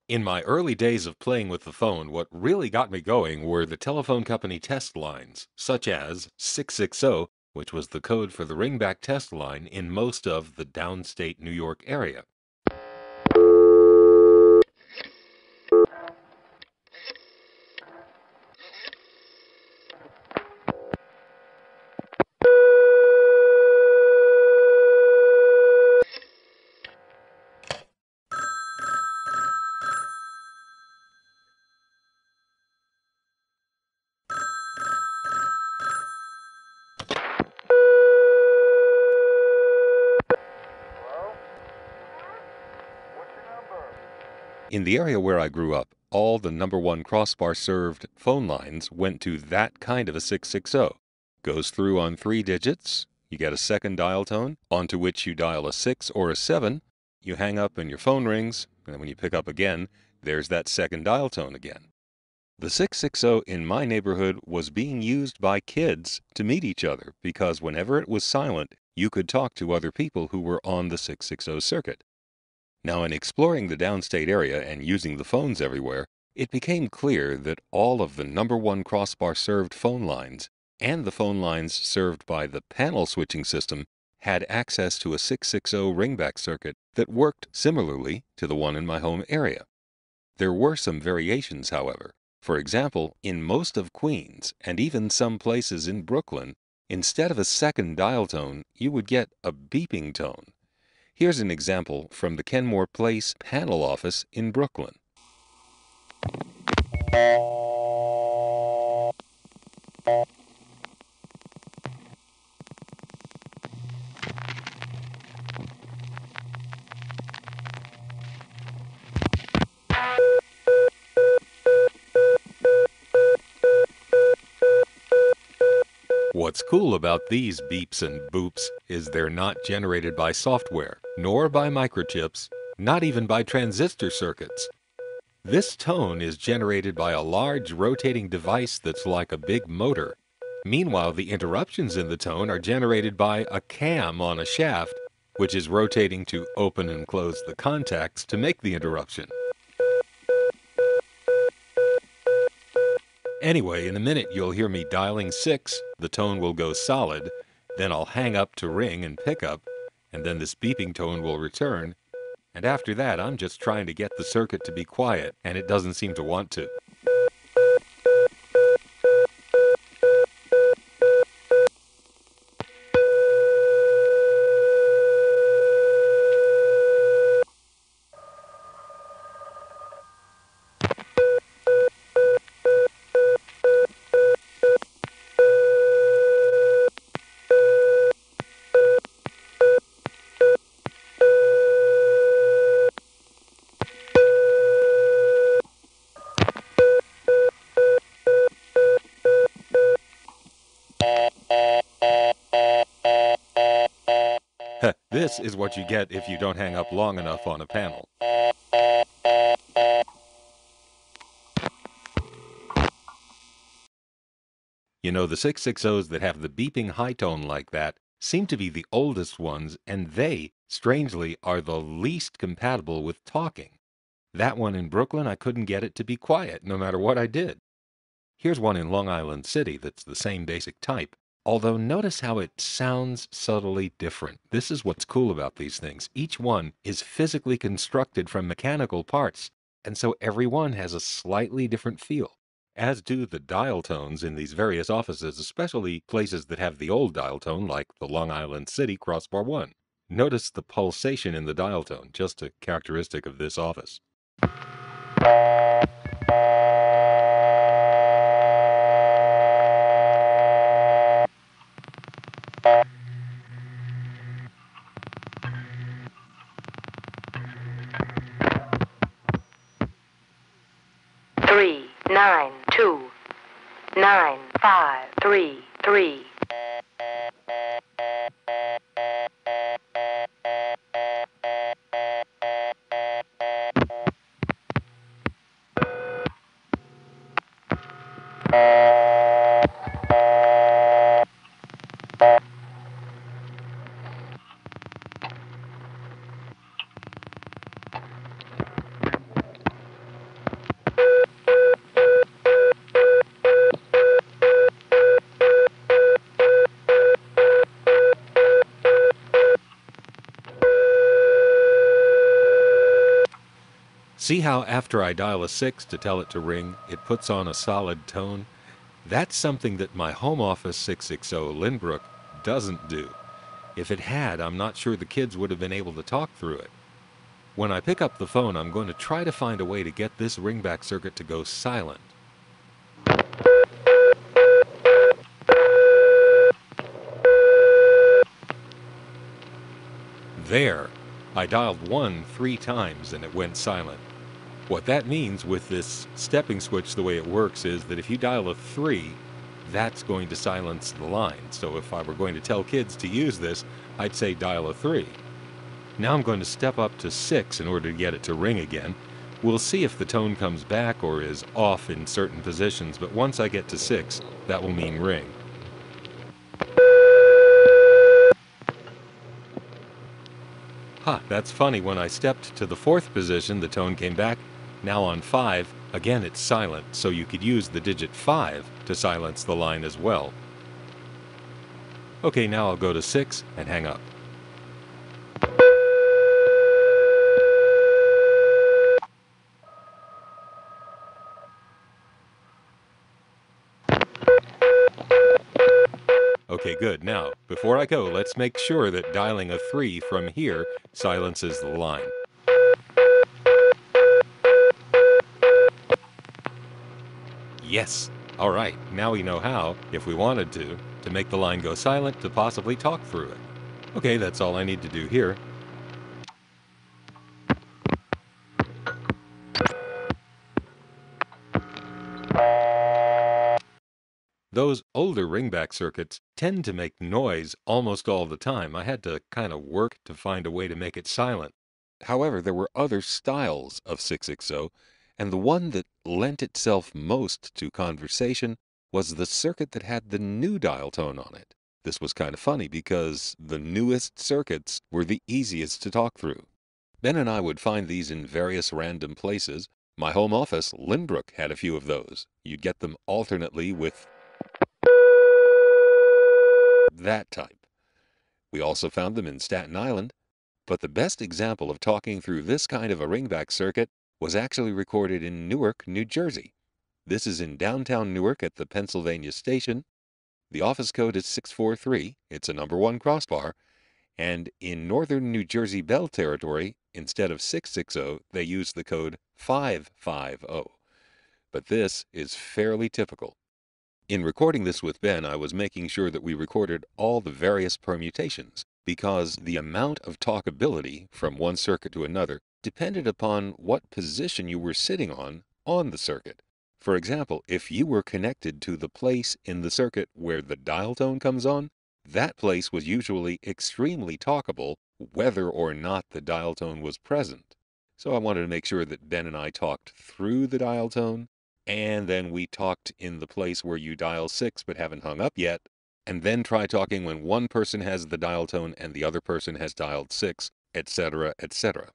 In my early days of playing with the phone, what really got me going were the telephone company test lines, such as 660, which was the code for the ringback test line in most of the downstate New York area. In the area where I grew up, all the number one crossbar served phone lines went to that kind of a 660. Goes through on 3 digits, you get a second dial tone, onto which you dial a 6 or a 7, you hang up and your phone rings, and then when you pick up again, there's that second dial tone again. The 660 in my neighborhood was being used by kids to meet each other because whenever it was silent, you could talk to other people who were on the 660 circuit. Now, in exploring the downstate area and using the phones everywhere, it became clear that all of the number one crossbar served phone lines and the phone lines served by the panel switching system had access to a 660 ringback circuit that worked similarly to the one in my home area. There were some variations, however. For example, in most of Queens and even some places in Brooklyn, instead of a second dial tone, you would get a beeping tone. Here's an example from the Kenmore Place panel office in Brooklyn. What's cool about these beeps and boops is they're not generated by software, nor by microchips, not even by transistor circuits. This tone is generated by a large rotating device that's like a big motor. Meanwhile, the interruptions in the tone are generated by a cam on a shaft, which is rotating to open and close the contacts to make the interruption. Anyway, in a minute you'll hear me dialing 6, the tone will go solid, then I'll hang up to ring and pick up, and then this beeping tone will return, and after that I'm just trying to get the circuit to be quiet, and it doesn't seem to want to. This is what you get if you don't hang up long enough on a panel. You know, the 660s that have the beeping high tone like that seem to be the oldest ones, and they, strangely, are the least compatible with talking. That one in Brooklyn, I couldn't get it to be quiet no matter what I did. Here's one in Long Island City that's the same basic type, although notice how it sounds subtly different. This is what's cool about these things. Each one is physically constructed from mechanical parts, and so every one has a slightly different feel, as do the dial tones in these various offices, especially places that have the old dial tone like the Long Island City Crossbar 1. Notice the pulsation in the dial tone, just a characteristic of this office. Three, 9, 2, 9, 5, 3, 3. See how after I dial a 6 to tell it to ring, it puts on a solid tone? That's something that my home office 660 Lynbrook doesn't do. If it had, I'm not sure the kids would have been able to talk through it. When I pick up the phone, I'm going to try to find a way to get this ringback circuit to go silent. There! I dialed 1 3 times and it went silent. What that means with this stepping switch, the way it works, is that if you dial a 3, that's going to silence the line. So if I were going to tell kids to use this, I'd say dial a 3. Now I'm going to step up to 6 in order to get it to ring again. We'll see if the tone comes back or is off in certain positions, but once I get to 6, that will mean ring. That's funny. When I stepped to the 4th position, the tone came back. Now on 5, again it's silent, so you could use the digit 5 to silence the line as well. Okay, now I'll go to 6 and hang up. Okay, good. Now, before I go, let's make sure that dialing a 3 from here silences the line. Yes! Alright, now we know how, if we wanted to make the line go silent to possibly talk through it. Okay, that's all I need to do here. Those older ringback circuits tend to make noise almost all the time. I had to kind of work to find a way to make it silent. However, there were other styles of 660, and the one that lent itself most to conversation was the circuit that had the new dial tone on it. This was kind of funny because the newest circuits were the easiest to talk through. Ben and I would find these in various random places. My home office, Lynbrook, had a few of those. You'd get them alternately with that type. We also found them in Staten Island, but the best example of talking through this kind of a ringback circuit was actually recorded in Newark, New Jersey. This is in downtown Newark at the Pennsylvania Station. The office code is 643. It's a number 1 crossbar. And in northern New Jersey Bell territory, instead of 660, they use the code 550. But this is fairly typical. In recording this with Ben, I was making sure that we recorded all the various permutations, because the amount of talkability from one circuit to another depended upon what position you were sitting on the circuit. For example, if you were connected to the place in the circuit where the dial tone comes on, that place was usually extremely talkable whether or not the dial tone was present. So I wanted to make sure that Ben and I talked through the dial tone, and then we talked in the place where you dial 6 but haven't hung up yet, and then try talking when one person has the dial tone and the other person has dialed 6, etc., etc.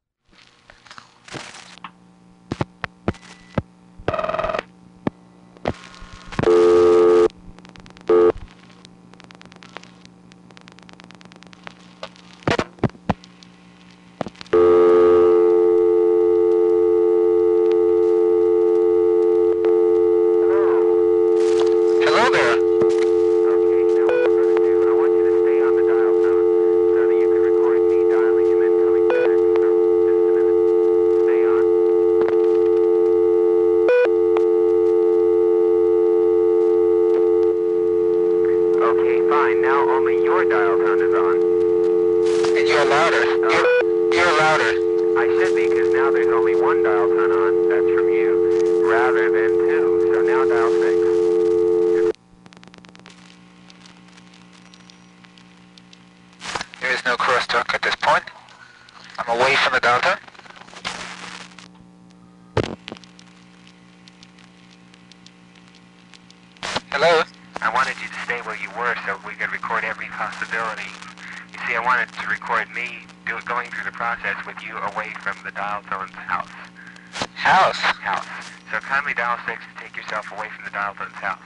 Hello? I wanted you to stay where you were so we could record every possibility. You see, I wanted to record me going through the process with you away from the dial tone's house. House? House. So kindly dial 6 to take yourself away from the dial tone's house.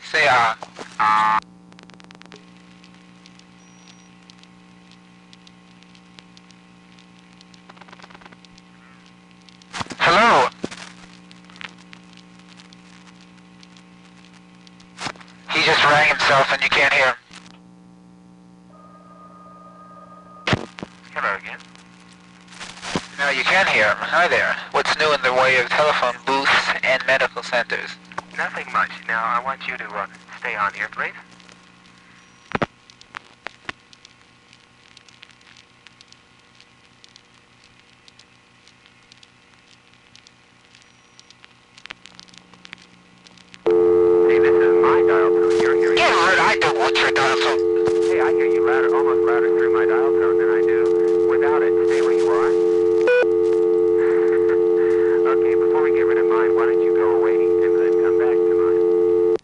Say, just rang himself and you can't hear him. Hello again. No, you can hear him. Hi there. What's new in the way of telephone booths and medical centers? Nothing much. Now, I want you to stay on here, please. Hey, this is my dial tone. You're hearing Get rid, I don't want your dial tone. Hey, I hear you louder, almost louder through my dial tone than I do without it. Stay where you are. Okay, before we get rid of mine, why don't you go away and then come back to mine?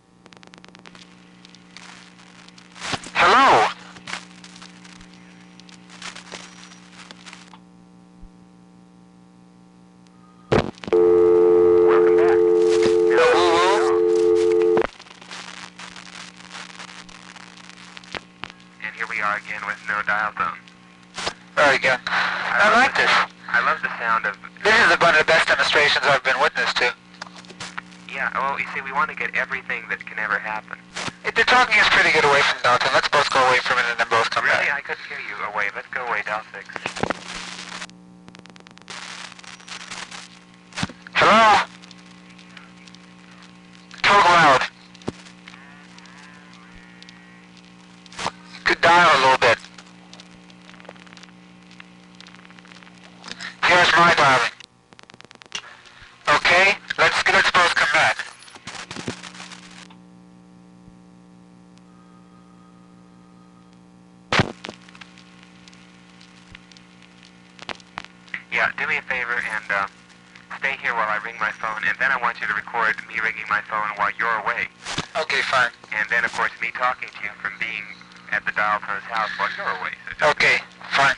Hello? Welcome back. Now, Hello? and here we are again with no dial tone. Very good. I like this. I love the sound of... This is one of the best demonstrations I've been witness to. Yeah, well, you see, we want to get everything that can ever happen. The talking is pretty good away from Dalton. Let's both go away for a minute and then both come Really? back. I couldn't hear you away. Let's go away, dial 6. Hello? Talk loud. Could dial a little bit. Here's my dialing. Okay, let's both come back. Yeah, do me a favor and stay here while I ring my phone, and then I want you to record me ringing my phone while you're away. Okay, fine. And then, of course, me talking to you from being at the dial tone's house while you're away. So Okay, fine.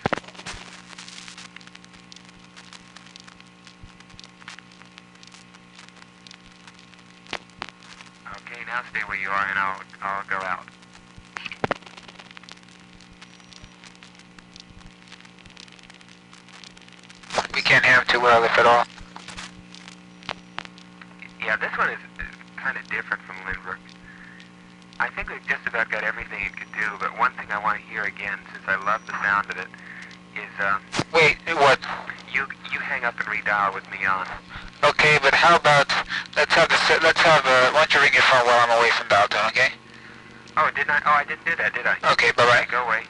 okay, now stay where you are, and I'll go out. We can't hear him too well, if at all. Yeah, this one is kind of different from Lindbergh. I think we've just about got everything it could do, but one thing I want to hear again, since I love the sound of it, is Wait, what? you hang up and redial with me on. Okay, but how about, why don't you ring your phone while I'm away from Dalton, okay? Oh, didn't I? Oh, I didn't do that, did I? Okay, bye-bye. Go away.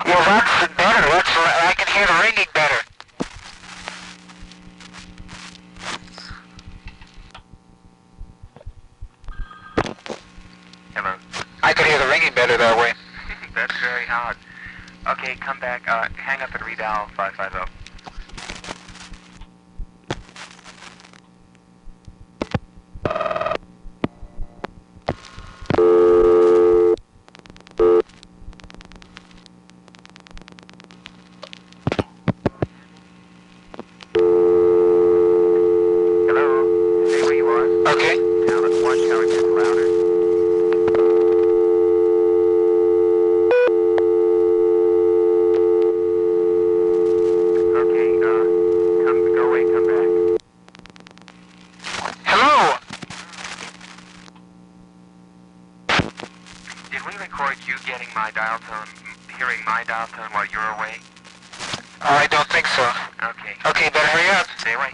Well, that's better. I can hear the ringing better. Hello. I could hear the ringing better that way. That's very odd. Okay, come back. Hang up and redial 550. Hello. Stay where you are. Okay. Now let's watch how it gets louder. Okay, go away, come back. Hello? Did we record you getting my dial tone, hearing my dial tone while you're away? I don't think so. Okay. Okay, better hurry up. Stay away.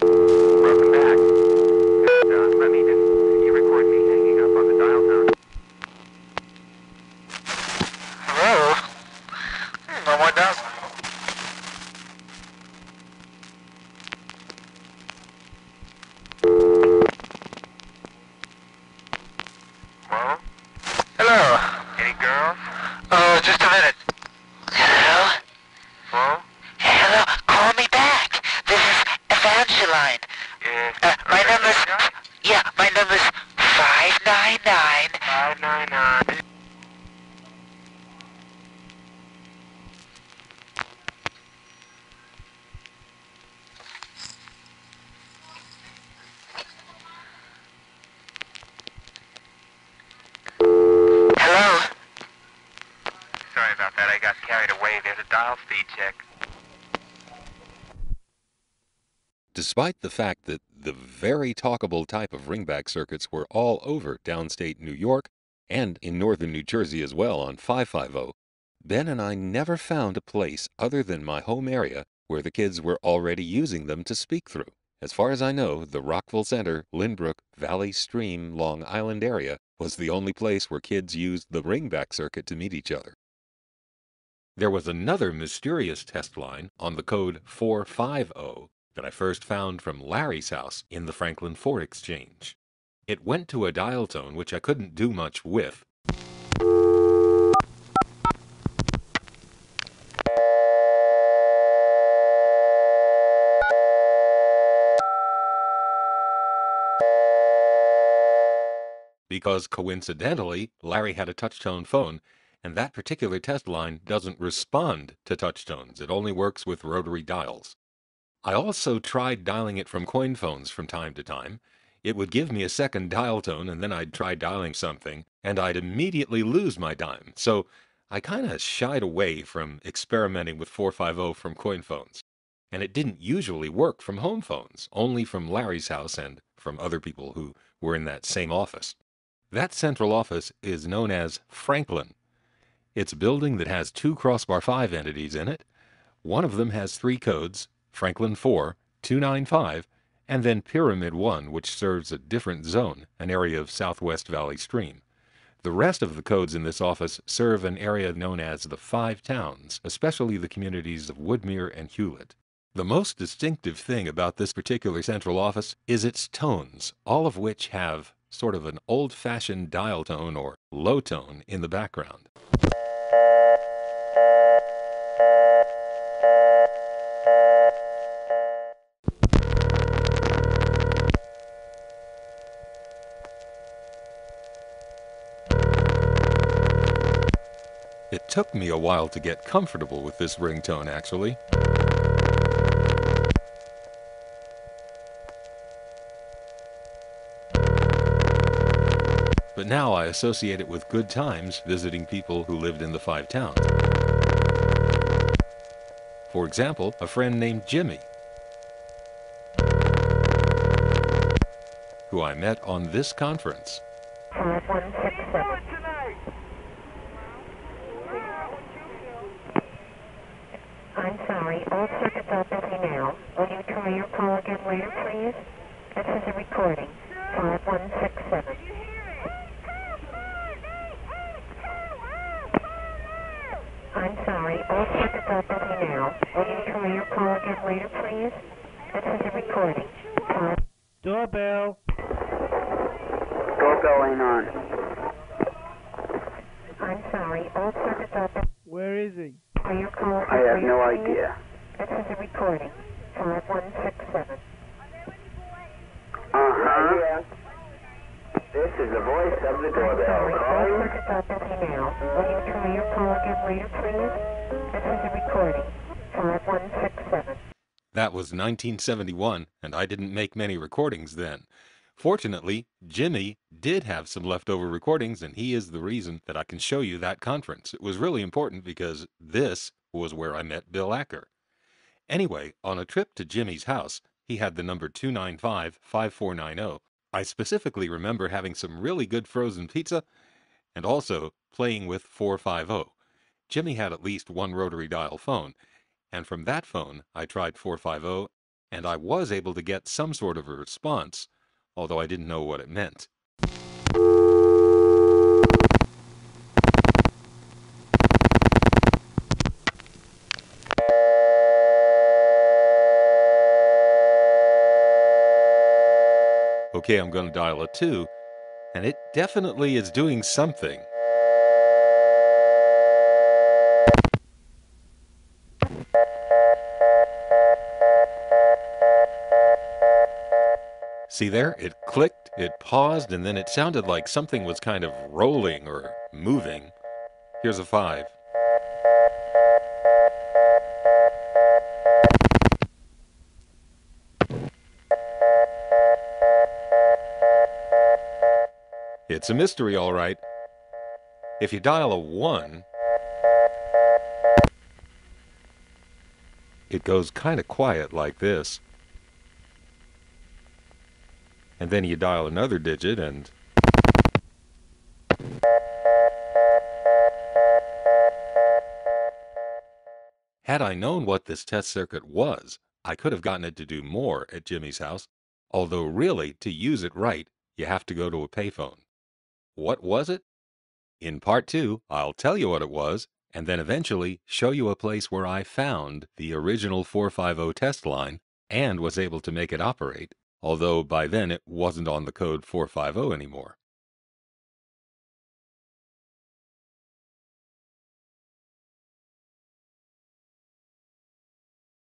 Welcome back. And, let me just, you record me hanging up on the dial tone. Hello? get a dial speed check. Despite the fact that the very talkable type of ringback circuits were all over downstate New York and in northern New Jersey as well on 550, Ben and I never found a place other than my home area where the kids were already using them to speak through. As far as I know, the Rockville Center, Lynbrook, Valley Stream, Long Island area was the only place where kids used the ringback circuit to meet each other. There was another mysterious test line on the code 450 that I first found from Larry's house in the Franklin 4 exchange. It went to a dial tone which I couldn't do much with. Because coincidentally, Larry had a touch-tone phone, and that particular test line doesn't respond to touch tones. It only works with rotary dials. I also tried dialing it from coin phones from time to time. It would give me a second dial tone, and then I'd try dialing something, and I'd immediately lose my dime. So I kind of shied away from experimenting with 450 from coin phones. And it didn't usually work from home phones, only from Larry's house and from other people who were in that same office. That central office is known as Franklin. It's a building that has 2 Crossbar 5 entities in it. One of them has 3 codes, Franklin 4, 295, and then Pyramid 1, which serves a different zone, an area of Southwest Valley Stream. The rest of the codes in this office serve an area known as the 5 Towns, especially the communities of Woodmere and Hewlett. The most distinctive thing about this particular central office is its tones, all of which have sort of an old-fashioned dial tone or low tone in the background. It took me a while to get comfortable with this ringtone, actually. But now I associate it with good times visiting people who lived in the 5 Towns. For example, a friend named Jimmy, who I met on this conference. 5167. I'm sorry, all circuits are busy now. Will you try your call again later, please? This is a recording. 5167. I'm sorry, all circuits are busy now. Will you try your call again later, please? This is a recording. Doorbell. Doorbell ain't on. I'm sorry, all circuits are busy. Where is he? Try your call again I have later, no please? idea. This is a recording. 5167. Uh-huh. This is the voice of the I'm doorbell. sorry, all Calling. circuits are busy now. Will you try your call again later, please? This is a recording. 5167. That was 1971, and I didn't make many recordings then. Fortunately, Jimmy did have some leftover recordings, and he is the reason that I can show you that conference. It was really important because this was where I met Bill Acker. Anyway, on a trip to Jimmy's house, he had the number 295-5490. I specifically remember having some really good frozen pizza and also playing with 450. Jimmy had at least one rotary dial phone, and from that phone I tried 450, and I was able to get some sort of a response, although I didn't know what it meant. Okay, I'm going to dial a 2, and it definitely is doing something. See there? It clicked, it paused, and then it sounded like something was kind of rolling or moving. Here's a 5. It's a mystery, all right. If you dial a 1, It goes kind of quiet like this. And then you dial another digit and... Had I known what this test circuit was, I could have gotten it to do more at Jimmy's house, although really, to use it right, you have to go to a payphone. What was it? In part 2, I'll tell you what it was, and then eventually show you a place where I found the original 450 test line and was able to make it operate, although by then it wasn't on the code 450 anymore.